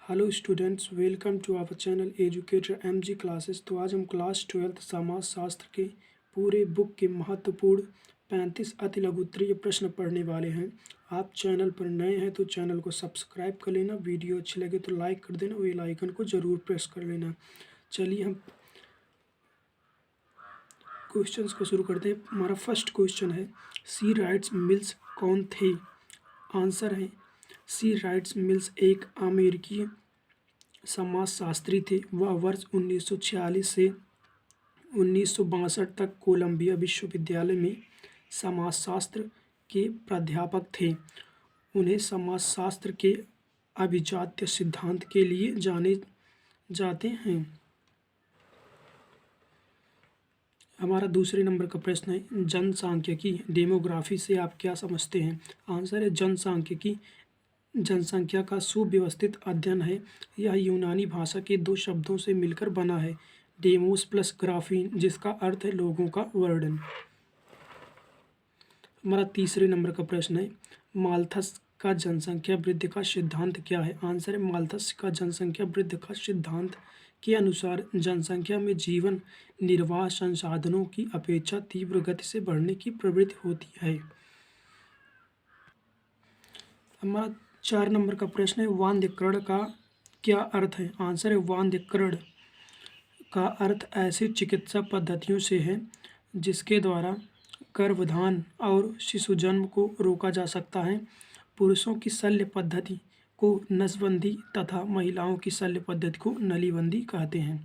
Hello students, welcome to our channel educator MG classes. तो आज हम क्लास 12 समाज शास्त्र के पूरे बुक के महत्वपूर्ण 35 अति लघु उत्तरीय प्रश्न पढ़ने वाले हैं। आप चैनल पर नए हैं तो चैनल को सब्सक्राइब कर लेना, वीडियो अच्छी लगे तो लाइक कर देना, बेल आइकन को ज़रूर प्रेस कर लेना। चलिए हम क्वेश्चंस को शुरू करते हैं। हमारा फर्स्ट क्वेश्चन है, सी राइट्स मिल्स कौन थे? आंसर है सी राइट्स मिल्स एक अमेरिकी समाजशास्त्री थे। वह वर्ष 1946 से 1962 तक कोलंबिया विश्वविद्यालय में समाजशास्त्र के प्राध्यापक थे। उन्हें समाजशास्त्र के अभिजात्य सिद्धांत के लिए जाने जाते हैं। हमारा दूसरे नंबर का प्रश्न है, जनसांख्यिकी डेमोग्राफी से आप क्या समझते हैं? आंसर है जनसांख्यिकी जनसंख्या का सुव्यवस्थित अध्ययन है। यह यूनानी भाषा के दो शब्दों से मिलकर बना है, डेमोस प्लस ग्राफीन, जिसका अर्थ है लोगों का वर्णन। हमारा तीसरे नंबर का प्रश्न है, माल्थस का जनसंख्या वृद्धि का सिद्धांत क्या है? आंसर है माल्थस का जनसंख्या वृद्धि का सिद्धांत के अनुसार जनसंख्या में जीवन निर्वाह संसाधनों की अपेक्षा तीव्र गति से बढ़ने की प्रवृत्ति होती है। हमारा 4 नंबर का प्रश्न है, वांध्यकरण का क्या अर्थ है? आंसर है वांध्यकरण का अर्थ ऐसी चिकित्सा पद्धतियों से है जिसके द्वारा गर्भधान और शिशु जन्म को रोका जा सकता है। पुरुषों की शल्य पद्धति को नसबंदी तथा महिलाओं की शल्य पद्धति को नलीबंदी कहते हैं।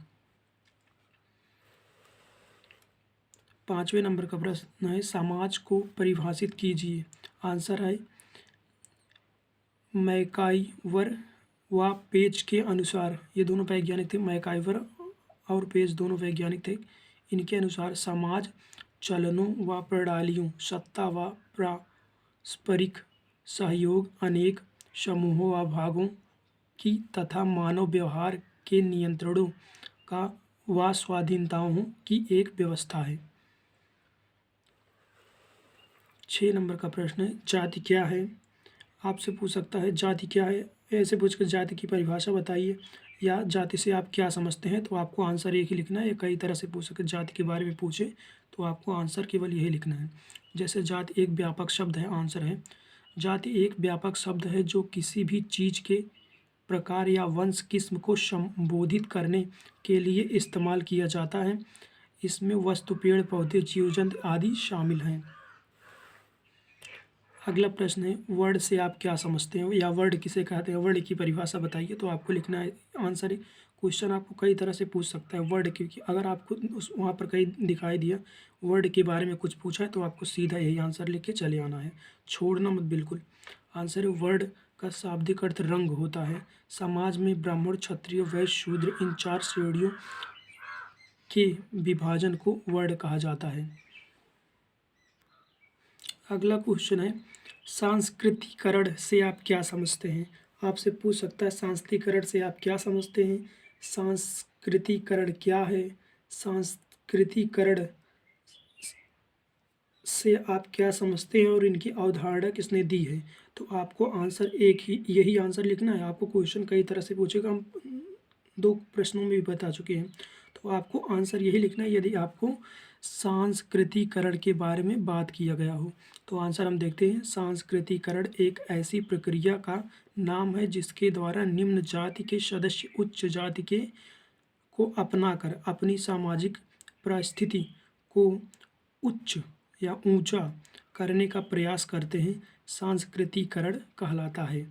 5वें नंबर का प्रश्न है, समाज को परिभाषित कीजिए। आंसर है मैकाइवर व पेज के अनुसार, ये दोनों वैज्ञानिक थे, मैकाइवर और पेज दोनों वैज्ञानिक थे। इनके अनुसार समाज चलनों व प्रणालियों, सत्ता व पारस्परिक सहयोग, अनेक समूहों व भागों की तथा मानव व्यवहार के नियंत्रणों का व स्वाधीनताओं की एक व्यवस्था है। 6 नंबर का प्रश्न है, जाति क्या है? आपसे पूछ सकता है जाति क्या है, ऐसे पूछकर जाति की परिभाषा बताइए या जाति से आप क्या समझते हैं, तो आपको आंसर एक ही लिखना है। या कई तरह से पूछ सके, जाति के बारे में पूछे तो आपको आंसर केवल यही लिखना है। जैसे जाति एक व्यापक शब्द है, आंसर है जाति एक व्यापक शब्द है जो किसी भी चीज़ के प्रकार या वंश किस्म को संबोधित करने के लिए इस्तेमाल किया जाता है। इसमें वस्तु, पेड़ पौधे, जीव जंतु आदि शामिल हैं। अगला प्रश्न है, वर्ड से आप क्या समझते हैं या वर्ड किसे कहते हैं, वर्ड की परिभाषा बताइए। तो आपको लिखना है आंसर है। क्वेश्चन आपको कई तरह से पूछ सकता है वर्ड की, अगर आपको उस वहाँ पर कहीं दिखाई दिया वर्ड के बारे में कुछ पूछा है तो आपको सीधा यही आंसर लिख के चले आना है, छोड़ना मत बिल्कुल। आंसर है वर्ड का शाब्दिक अर्थ रंग होता है। समाज में ब्राह्मण, क्षत्रिय, वैश्य, शूद्र, इन 4 श्रेणियों के विभाजन को वर्ड कहा जाता है। अगला क्वेश्चन है, सांस्कृतिकरण से आप क्या समझते हैं? आपसे पूछ सकता है सांस्कृतिकरण से आप क्या समझते हैं, सांस्कृतिकरण क्या है, सांस्कृतिकरण से आप क्या समझते हैं और इनकी अवधारणा किसने दी है? तो आपको आंसर एक ही यही आंसर लिखना है। आपको क्वेश्चन कई तरह से पूछेगा, हम 2 प्रश्नों में भी बता चुके हैं, तो आपको आंसर यही लिखना है यदि आपको सांस्कृतिकरण के बारे में बात किया गया हो। तो आंसर हम देखते हैं, सांस्कृतिकरण एक ऐसी प्रक्रिया का नाम है जिसके द्वारा निम्न जाति के सदस्य उच्च जाति के को अपनाकर अपनी सामाजिक परिस्थिति को उच्च या ऊंचा करने का प्रयास करते हैं, सांस्कृतिकरण कहलाता है।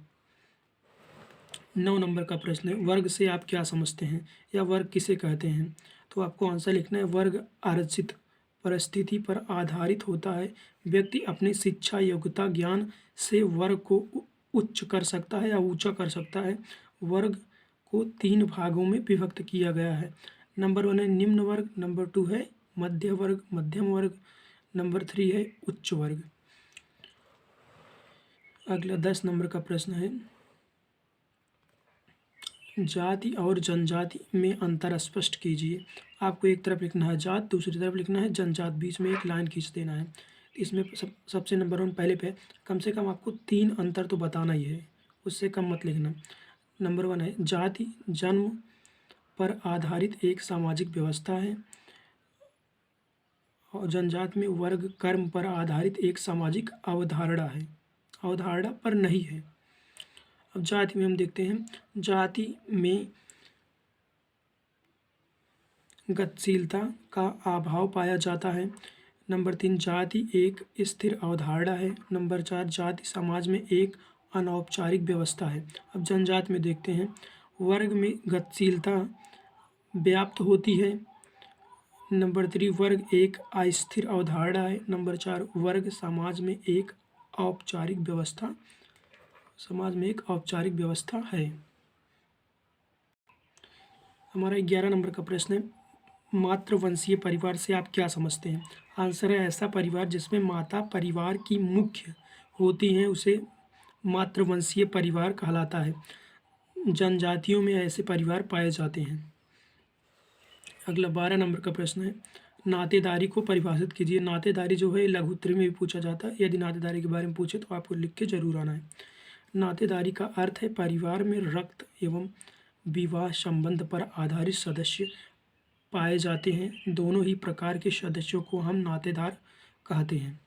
9 नंबर का प्रश्न है, वर्ग से आप क्या समझते हैं या वर्ग किसे कहते हैं? तो आपको आंसर लिखना है, वर्ग आरक्षित परिस्थिति पर आधारित होता है। व्यक्ति अपनी शिक्षा, योग्यता, ज्ञान से वर्ग को उच्च कर सकता है या ऊंचा कर सकता है। वर्ग को 3 भागों में विभक्त किया गया है। नंबर 1 है निम्न वर्ग, नंबर 2 है मध्य वर्ग, मध्यम वर्ग, नंबर 3 है उच्च वर्ग। अगला 10 नंबर का प्रश्न है, जाति और जनजाति में अंतर स्पष्ट कीजिए। आपको एक तरफ लिखना है जात, दूसरी तरफ लिखना है जनजात, बीच में एक लाइन खींच देना है। इसमें सबसे नंबर 1 पहले पे कम से कम आपको 3 अंतर तो बताना ही है, उससे कम मत लिखना। नंबर 1 है जाति जन्म पर आधारित एक सामाजिक व्यवस्था है, और जनजाति में वर्ग कर्म पर आधारित एक सामाजिक अवधारणा है, अवधारणा पर नहीं है। अब जाति में हम देखते हैं, जाति में गतिशीलता का अभाव पाया जाता है। नंबर 3 जाति एक स्थिर अवधारणा है। नंबर 4 जाति समाज में एक अनौपचारिक व्यवस्था है। अब जनजाति में देखते हैं, वर्ग में गतिशीलता व्याप्त होती है। नंबर 3 वर्ग एक अस्थिर अवधारणा है। नंबर 4 वर्ग समाज में एक औपचारिक व्यवस्था, समाज में एक औपचारिक व्यवस्था है। हमारा 11 नंबर का प्रश्न है, मातृवंशीय परिवार से आप क्या समझते हैं? आंसर है ऐसा परिवार जिसमें माता परिवार की मुख्य होती हैं उसे मातृवंशीय परिवार कहलाता है। जनजातियों में ऐसे परिवार पाए जाते हैं। अगला 12 नंबर का प्रश्न है, नातेदारी को परिभाषित कीजिए। नातेदारी जो है लघु उत्तरी में भी पूछा जाता है। यदि नातेदारी के बारे में पूछे तो आपको लिख के जरूर आना है। नातेदारी का अर्थ है परिवार में रक्त एवं विवाह संबंध पर आधारित सदस्य पाए जाते हैं। दोनों ही प्रकार के सदस्यों को हम नातेदार कहते हैं।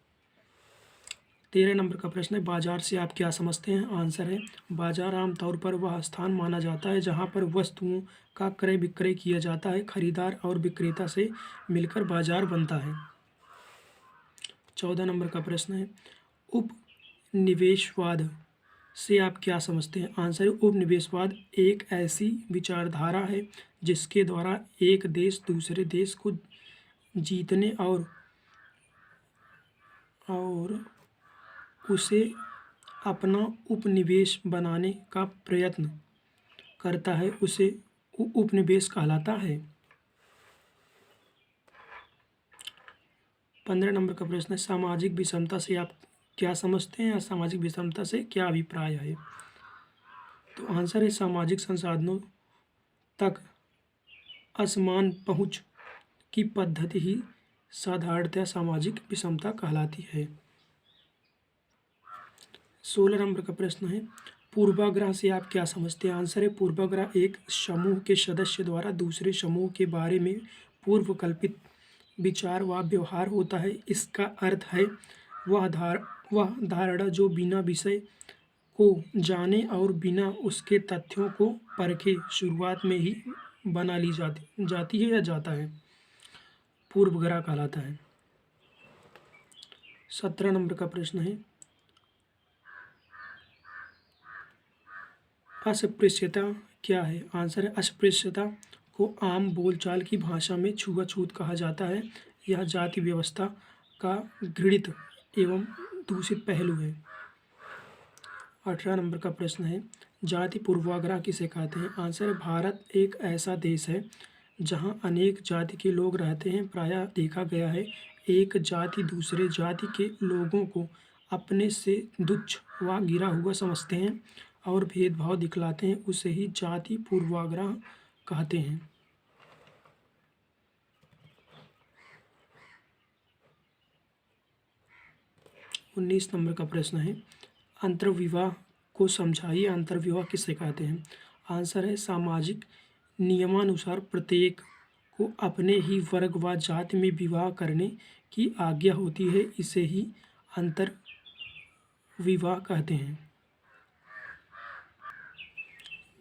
13 नंबर का प्रश्न है, बाजार से आप क्या समझते हैं? आंसर है बाजार आमतौर पर वह स्थान माना जाता है जहां पर वस्तुओं का क्रय विक्रय किया जाता है। खरीदार और विक्रेता से मिलकर बाजार बनता है। 14 नंबर का प्रश्न है, उपनिवेशवाद से आप क्या समझते हैं? आंसर है उपनिवेशवाद एक ऐसी विचारधारा है जिसके द्वारा एक देश दूसरे देश को जीतने और उसे अपना उपनिवेश बनाने का प्रयत्न करता है, उसे उपनिवेश कहलाता है। 15 नंबर का प्रश्न है, सामाजिक विषमता से आप क्या समझते हैं या सामाजिक विषमता से क्या अभिप्राय है? तो आंसर है सामाजिक संसाधनों तक असमान पहुंच की पद्धति ही साधारणतः सामाजिक विषमता कहलाती है। 16 नंबर का प्रश्न है, पूर्वाग्रह से आप क्या समझते हैं? आंसर है पूर्वाग्रह एक समूह के सदस्य द्वारा दूसरे समूह के बारे में पूर्व कल्पित विचार व व्यवहार होता है। इसका अर्थ है वह धारणा जो बिना विषय को जाने और बिना उसके तथ्यों को परखे शुरुआत में ही बना ली जाती है या जाता है, पूर्वाग्रह कहलाता है। 17 नंबर का प्रश्न है, अस्पृश्यता क्या है? आंसर है अस्पृश्यता को आम बोलचाल की भाषा में छुआछूत कहा जाता है। यह जाति व्यवस्था का घृणित एवं दूषित पहलू है। 18 नंबर का प्रश्न है, जाति पूर्वाग्रह किसे कहते हैं? आंसर है भारत एक ऐसा देश है जहां अनेक जाति के लोग रहते हैं। प्रायः देखा गया है एक जाति दूसरे जाति के लोगों को अपने से तुच्छ व गिरा हुआ समझते हैं और भेदभाव दिखलाते हैं, उसे ही जाति पूर्वाग्रह कहते हैं। 19 नंबर का प्रश्न है, अंतर्विवाह को समझाइए। अंतर्विवाह किसे कहते हैं? आंसर है सामाजिक नियमानुसार प्रत्येक को अपने ही वर्ग व जाति में विवाह करने की आज्ञा होती है, इसे ही अंतर्विवाह कहते हैं।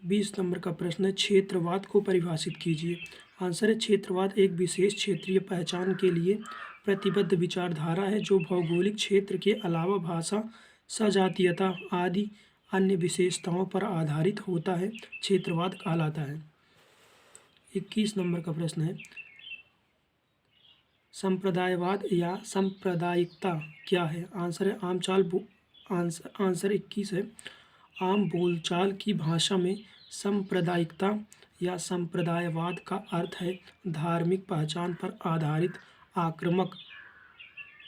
20 नंबर का प्रश्न है, क्षेत्रवाद को परिभाषित कीजिए। आंसर है क्षेत्रवाद एक विशेष क्षेत्रीय पहचान के लिए प्रतिबद्ध विचारधारा है जो भौगोलिक क्षेत्र के अलावा भाषा, सजातीयता आदि अन्य विशेषताओं पर आधारित होता है, क्षेत्रवाद कहलाता है। 21 नंबर का प्रश्न है, संप्रदायवाद या सांप्रदायिकता क्या है? आंसर है आंसर 21 है, आम बोलचाल की भाषा में सांप्रदायिकता या संप्रदायवाद का अर्थ है धार्मिक पहचान पर आधारित आक्रामक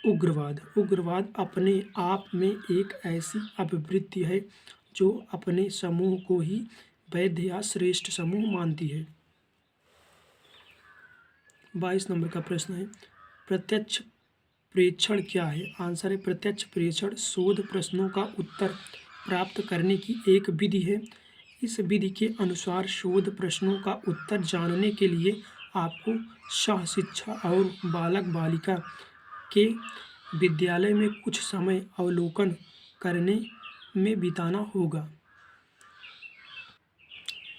उग्रवाद। उग्रवाद अपने आप में एक ऐसी अभिवृत्ति है जो अपने समूह को ही वैध या श्रेष्ठ समूह मानती है। 22 नंबर का प्रश्न है, प्रत्यक्ष प्रेक्षण क्या है? आंसर है प्रत्यक्ष प्रेक्षण शोध प्रश्नों का उत्तर प्राप्त करने की एक विधि है। इस विधि के अनुसार शोध प्रश्नों का उत्तर जानने के लिए आपको सह शिक्षा और बालक बालिका के विद्यालय में कुछ समय अवलोकन करने में बिताना होगा।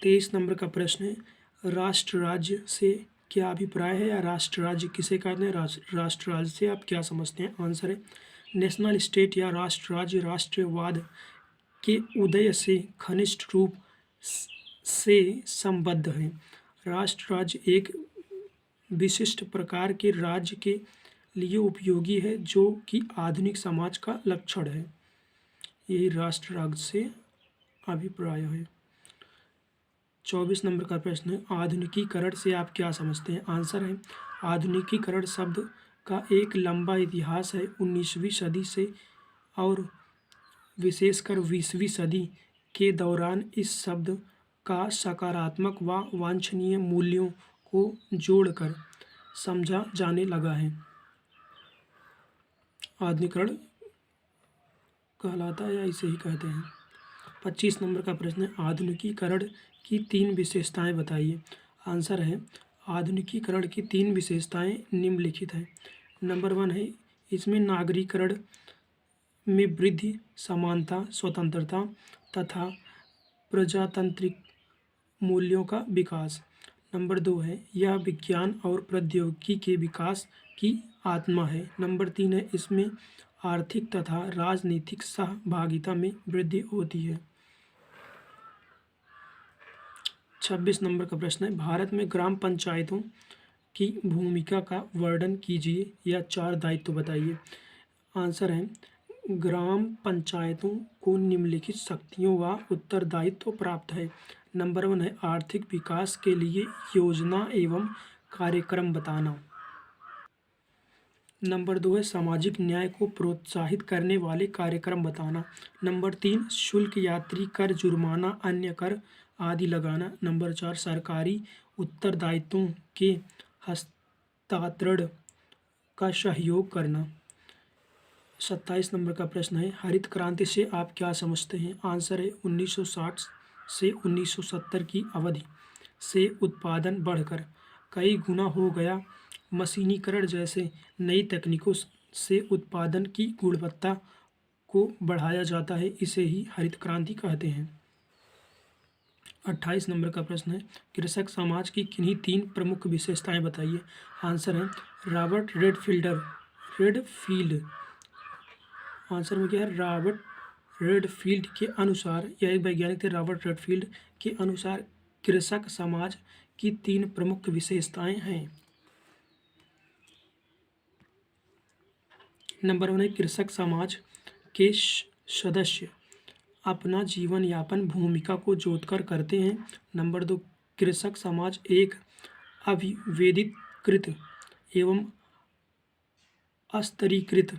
23 नंबर का प्रश्न है, राष्ट्र राज्य से क्या अभिप्राय है या राष्ट्र राज्य किसे कहते हैं? राष्ट्र राज्य से आप क्या समझते हैं? आंसर है नेशनल स्टेट या राष्ट्र राज्य राष्ट्रवाद के उदय से घनिष्ठ रूप से संबद्ध है। राष्ट्र राज्य एक विशिष्ट प्रकार के राज्य के लिए उपयोगी है जो कि आधुनिक समाज का लक्षण है। यही राष्ट्र राज्य से अभिप्राय है। 24 नंबर का प्रश्न है, आधुनिकीकरण से आप क्या समझते हैं? आंसर है आधुनिकीकरण शब्द का एक लंबा इतिहास है। 19वीं सदी से और विशेषकर 20वीं सदी के दौरान इस शब्द का सकारात्मक व वांछनीय मूल्यों को जोड़कर समझा जाने लगा है। आधुनिकीकरण कहलाता है या इसे ही कहते हैं। 25 नंबर का प्रश्न है, आधुनिकीकरण की 3 विशेषताएं बताइए। आंसर है आधुनिकीकरण की 3 विशेषताएं निम्नलिखित हैं। नंबर 1 है, इसमें नागरीकरण में वृद्धि, समानता, स्वतंत्रता तथा प्रजातांत्रिक मूल्यों का विकास। नंबर 2 है, यह विज्ञान और प्रौद्योगिकी के विकास की आत्मा है। नंबर 3 है, इसमें आर्थिक तथा राजनीतिक सहभागिता में वृद्धि होती है। 26 नंबर का प्रश्न है, भारत में ग्राम पंचायतों की भूमिका का वर्णन कीजिए या 4 दायित्व बताइए। आंसर है ग्राम पंचायतों को निम्नलिखित शक्तियों व उत्तरदायित्व प्राप्त है। नंबर 1 है, आर्थिक विकास के लिए योजना एवं कार्यक्रम बताना। नंबर 2 है, सामाजिक न्याय को प्रोत्साहित करने वाले कार्यक्रम बताना। नंबर 3, शुल्क, यात्री कर, जुर्माना, अन्य कर आदि लगाना। नंबर 4, सरकारी उत्तरदायित्वों के हस्तांतरण का सहयोग करना। 27 नंबर का प्रश्न है, हरित क्रांति से आप क्या समझते हैं? आंसर है 1960 से 1970 की अवधि से उत्पादन बढ़कर कई गुना हो गया। मशीनीकरण जैसे नई तकनीकों से उत्पादन की गुणवत्ता को बढ़ाया जाता है, इसे ही हरित क्रांति कहते हैं। 28 नंबर का प्रश्न है, कृषक समाज की किन्हीं 3 प्रमुख विशेषताएं बताइए। आंसर है रॉबर्ट रेडफील्ड। आंसर में क्या है? रॉबर्ट रेडफील्ड के अनुसार, यह एक वैज्ञानिक थे, रॉबर्ट रेडफील्ड के अनुसार कृषक समाज की 3 प्रमुख विशेषताएं हैं। नंबर 1 है, कृषक समाज के सदस्य अपना जीवन यापन भूमिका को जोतकर करते हैं। नंबर 2, कृषक समाज एक अविभेदिकृत एवं स्तरीकृत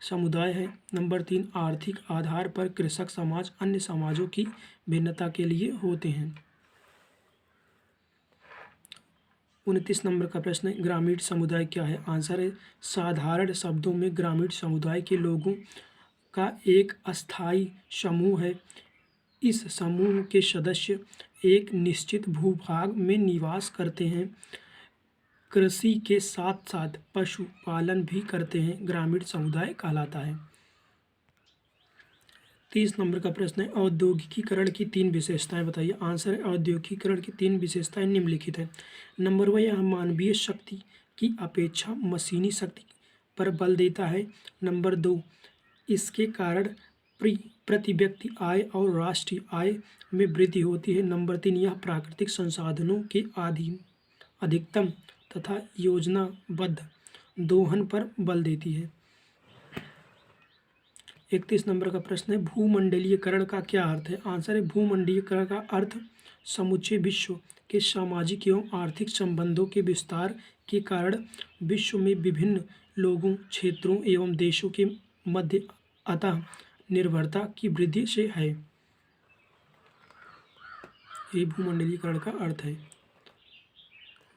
समुदाय है। नंबर 3, आर्थिक आधार पर कृषक समाज अन्य समाजों की भिन्नता के लिए होते हैं। 29 नंबर का प्रश्न है, ग्रामीण समुदाय क्या है? आंसर है साधारण शब्दों में ग्रामीण समुदाय के लोगों का एक अस्थायी समूह है। इस समूह के सदस्य एक निश्चित भूभाग में निवास करते हैं, कृषि के साथ साथ पशुपालन भी करते हैं, ग्रामीण समुदाय कहलाता है। 30 नंबर का प्रश्न है, औद्योगिकीकरण की 3 विशेषताएं बताइए। आंसर है औद्योगिकीकरण की 3 विशेषताएं निम्नलिखित है। नंबर 1, यह मानवीय शक्ति की अपेक्षा मशीनी शक्ति पर बल देता है। नंबर 2, इसके कारण प्रति व्यक्ति आय और राष्ट्रीय आय में वृद्धि होती है। नंबर 3, यह प्राकृतिक संसाधनों के अधिकतम तथा योजनाबद्ध दोहन पर बल देती है। 31 नंबर का प्रश्न है, भूमंडलीयकरण का क्या अर्थ है? आंसर है भूमंडलीयकरण का अर्थ समूचे विश्व के सामाजिक एवं आर्थिक संबंधों के विस्तार के कारण विश्व में विभिन्न लोगों, क्षेत्रों एवं देशों के मध्य अतः निर्भरता की वृद्धि से है। यही भूमंडलीयकरण का अर्थ है।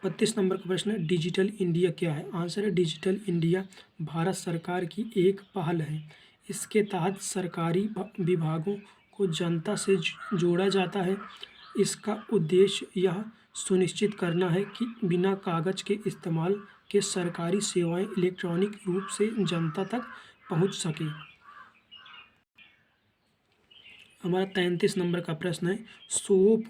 32 नंबर का प्रश्न है, डिजिटल इंडिया क्या है? आंसर है डिजिटल इंडिया भारत सरकार की एक पहल है। इसके तहत सरकारी विभागों को जनता से जोड़ा जाता है। इसका उद्देश्य यह सुनिश्चित करना है कि बिना कागज़ के इस्तेमाल के सरकारी सेवाएं इलेक्ट्रॉनिक रूप से जनता तक पहुंच सकें। हमारा 33 नंबर का प्रश्न है, सोप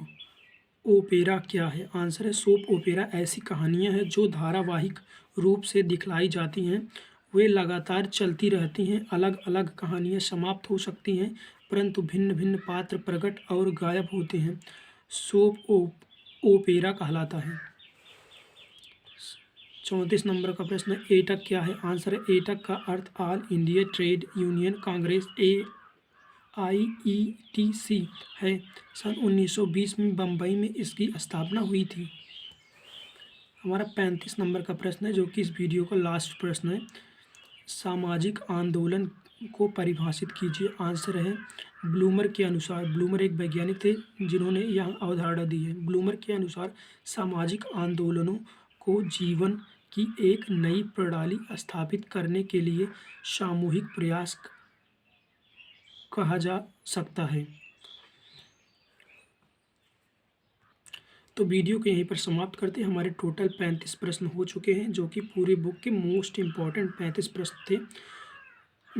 ओपेरा क्या है? आंसर है, सोप ओपेरा ऐसी कहानियाँ हैं जो धारावाहिक रूप से दिखलाई जाती हैं। वे लगातार चलती रहती हैं। अलग अलग कहानियाँ समाप्त हो सकती हैं, परंतु भिन्न भिन्न पात्र प्रकट और गायब होते हैं। सोप ओपेरा कहलाता है। 34 नंबर का प्रश्न है, एटक क्या है? आंसर है, एटक का earth all India trade union Congress AIETC है। सन 1920 में बम्बई में इसकी स्थापना हुई थी। हमारा 35 नंबर का प्रश्न है, जो कि इस वीडियो का लास्ट प्रश्न है। सामाजिक आंदोलन को परिभाषित कीजिए। आंसर है, ब्लूमर के अनुसार, ब्लूमर एक वैज्ञानिक थे जिन्होंने यह अवधारणा दी है। ब्लूमर के अनुसार सामाजिक आंदोलनों को जीवन की एक नई प्रणाली स्थापित करने के लिए सामूहिक प्रयास कहा जा सकता है। तो वीडियो को यहीं पर समाप्त करते हैं। हमारे टोटल 35 प्रश्न हो चुके हैं, जो कि पूरी बुक के मोस्ट इम्पॉर्टेंट 35 प्रश्न थे।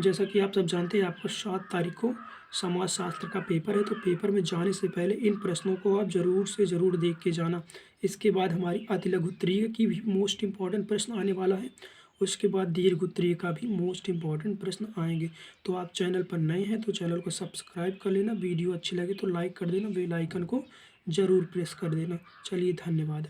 जैसा कि आप सब जानते हैं, आपको 7 तारीख को समाजशास्त्र का पेपर है, तो पेपर में जाने से पहले इन प्रश्नों को आप ज़रूर से ज़रूर देख के जाना। इसके बाद हमारी अति लघु उत्तरीय की भी मोस्ट इम्पॉर्टेंट प्रश्न आने वाला है। उसके बाद दीर्घ उत्तरीय का भी मोस्ट इम्पॉर्टेंट प्रश्न आएंगे। तो आप चैनल पर नए हैं तो चैनल को सब्सक्राइब कर लेना। वीडियो अच्छी लगे तो लाइक कर देना। बेल आइकन को ज़रूर प्रेस कर देना। चलिए, धन्यवाद।